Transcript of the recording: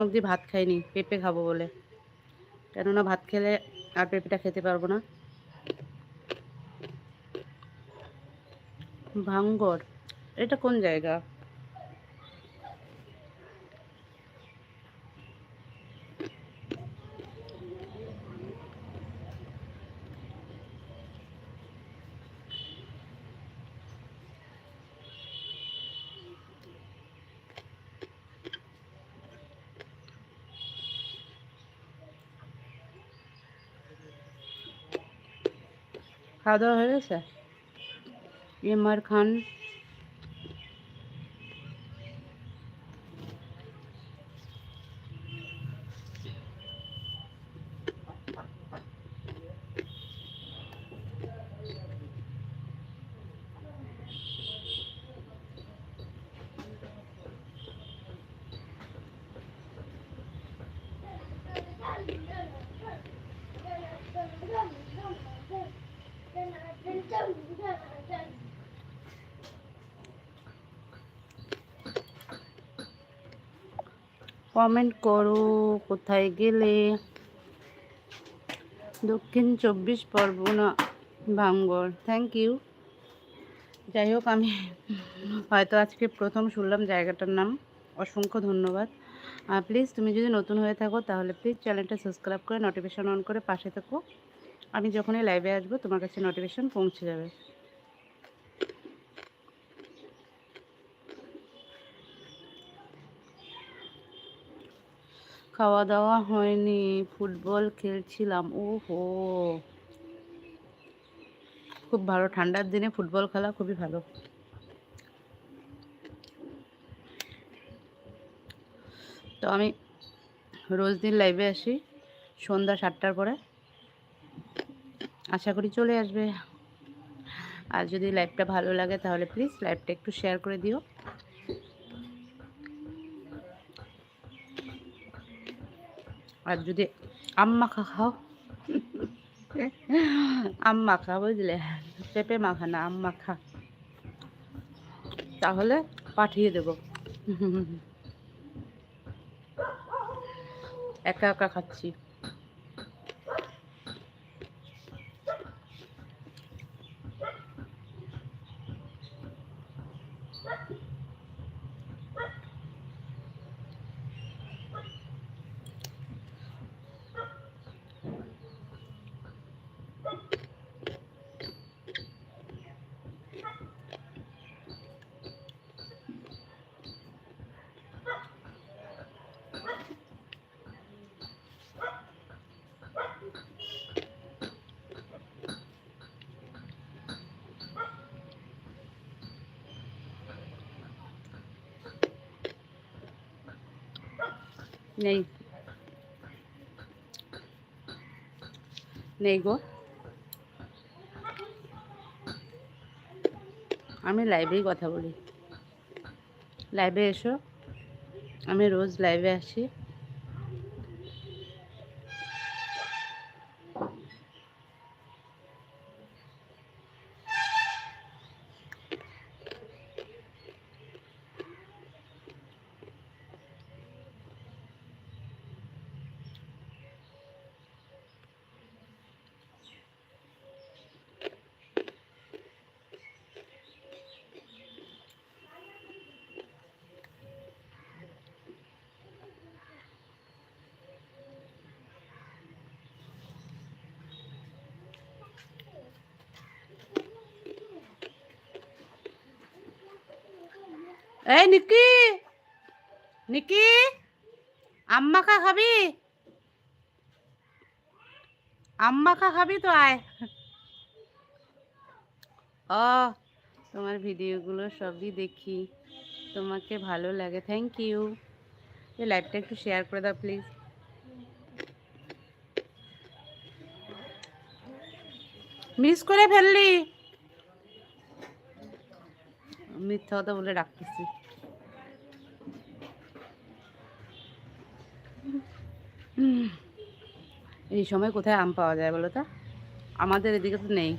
অবধি ভাত খাইনি, পেঁপে খাবো বলে। কেননা ভাত খেলে আর পেঁপেটা খেতে পারবো না। ভাঙ্গর, এটা কোন জায়গা? খাওয়া দাওয়া হয়ে গেছে? এমআর খান। কমেন্ট করো কোথায় গেলে। দক্ষিণ 24 পরগনা, ভাঙ্গর। Thank you. যাই হোক, আমি হয়তো আজকে প্রথম শুনলাম জায়গাটার নাম। অসংখ্য ধন্যবাদ। প্লিজ তুমি যদি নতুন হয়ে থাকো তাহলে প্লিজ চ্যানেলটা সাবস্ক্রাইব করে নোটিফিকেশন অন করে পাশে থাকো। আমি যখনই লাইভে আসবো তোমার কাছে নোটিফিকেশন পৌঁছে যাবে। খাওয়া দাওয়া হয়নি, ফুটবল খেলছিলাম। ওহো, খুব ভালো। ঠান্ডার দিনে ফুটবল খেলা খুবই ভালো। তো আমি রোজ দিন লাইভে আসি সন্ধ্যা 7টার পরে। আশা করি চলে আসবে। আর যদি লাইভটা ভালো লাগে তাহলে প্লিজ লাইভটা একটু শেয়ার করে দিও। আর যদি আম মাখা খাও, আম মাখা বুঝলে, পেঁপে মাখা না, আম মাখা, তাহলে পাঠিয়ে দেব। একা একা খাচ্ছি। নেই, নেই গো। আমি লাইভেই কথা বলি। লাইভে এসো, আমি রোজ লাইভে আসি। এই নিকি, নিকি, আম মাখা খাবি? আম মাখা খাবি তো আয়। ও, তোমার ভিডিওগুলো সবই দেখি, তোমাকে ভালো লাগে। Thank you. এই লাইভটা একটু শেয়ার করে দাও প্লিজ। মিস করে ফেললি, মিথ্যা কথা বলে ডাকতেছি। এই সময় কোথায় আম পাওয়া যায় বলো তো? আমাদের এদিকে তো নেই।